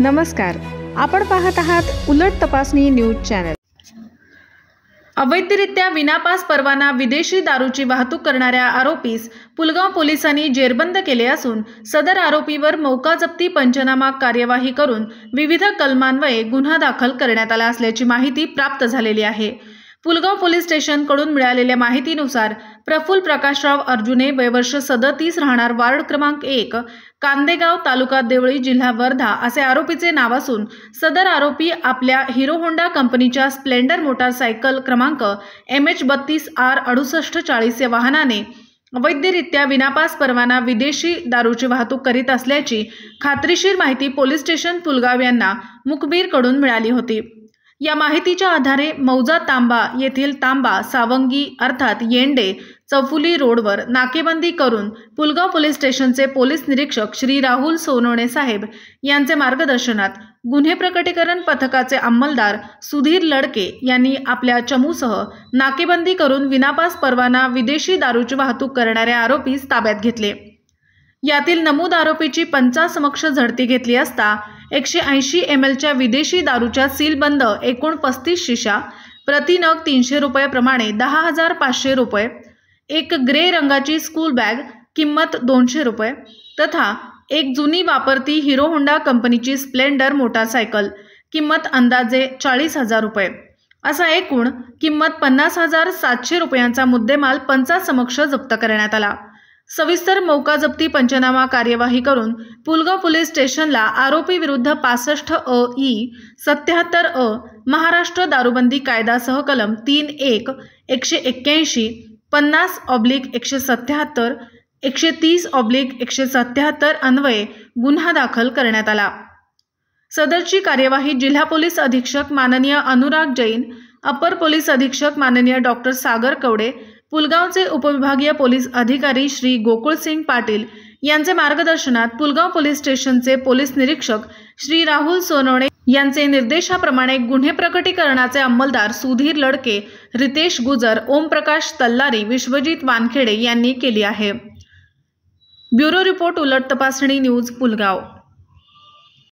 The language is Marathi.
नमस्कार, आपण पाहत आहात उलट तपासणी न्यूज चॅनल। अवैधरित्या विनापास परवाना विदेशी दारूची वाहतूक करणाऱ्या आरोपीस पुलगाव पोलिसांनी जेरबंद केले असून सदर आरोपीवर मौकाजप्ती पंचनामा कार्यवाही करून विविध कलमान्वये गुन्हा दाखल करण्यात आला असल्याची माहिती प्राप्त झालेली आहे। पुलगाव पोलीस स्टेशन कडून मिळालेल्या माहितीनुसार प्रफुल्ल प्रकाशराव अर्जुने वयवर्ष 37 राहणार वार्ड क्रमांक 1 कांदेगाव तालुका देवळी जिल्हा वर्धा असे आरोपीचे नाव असून सदर आरोपी आपल्या हिरो होंडा कंपनीच्या स्प्लेंडर मोटारसायकल क्रमांक MH32R6840 या वाहनाने अवैधरित्या विनापास परवाना विदेशी दारूची वाहतूक करीत असल्याची खात्रीशीर माहिती पोलीस स्टेशन पुलगाव यांना मुखबिरकडून मिळाली होती। या माहितीच्या आधारे मौजा तांबा येथील तांबा सावंगी अर्थात येंडे चौफुली रोडवर नाकेबंदी करून पुलगाव पोलीस स्टेशनचे पोलीस निरीक्षक श्री राहुल सोनवणे साहेब यांचे मार्गदर्शनात गुन्हे प्रकटीकरण पथकाचे अंमलदार सुधीर लडके यांनी आपल्या चमूसह नाकेबंदी करून विनापास परवाना विदेशी दारूची वाहतूक करणाऱ्या आरोपीस ताब्यात घेतले। यातील नमूद आरोपीची पंचासमक्ष झडती घेतली असता 180 mlच्या विदेशी दारूच्या सीलबंद एकूण 35 शिशा प्रति नग 300 रुपये प्रमाणे 10,500 रुपये, एक ग्रे रंगाची स्कूल बॅग किंमत 200 रुपये तथा एक जुनी वापरती हिरो होंडा कंपनीची स्प्लेंडर मोटारसायकल किंमत अंदाजे 40,000 रुपये असा एकूण किंमत 50,700 रुपयांचा मुद्देमाल पंचासमक्ष जप्त करण्यात आला। सविस्तर मौकाजप्ती पंचनामा कार्यवाही करून पुलगाव पोलीस स्टेशनला आरोपी विरुद्ध 65 E 77 अ महाराष्ट्र दारूबंदी कायदा सह कलम 3(1) 181 50/177 130/177 अन्वये गुन्हा दाखल करण्यात आला। सदरची कार्यवाही जिल्हा पोलीस अधीक्षक माननीय अनुराग जैन, अपर पोलीस अधीक्षक माननीय डॉक्टर सागर कवडे, पुलगावचे उपविभागीय पोलीस अधिकारी श्री गोकुळसिंग पाटील यांचे मार्गदर्शनात पुलगाव पोलीस स्टेशनचे पोलीस निरीक्षक श्री राहुल सोनवणे यांचे निर्देशाप्रमाणे गुन्हे प्रकटीकरणाचे अंमलदार सुधीर लडके, रितेश गुजर, ओमप्रकाश तल्लारी, विश्वजित वानखेडे यांनी केली आहे। ब्युरो रिपोर्ट उलट तपासणी न्यूज पुलगाव।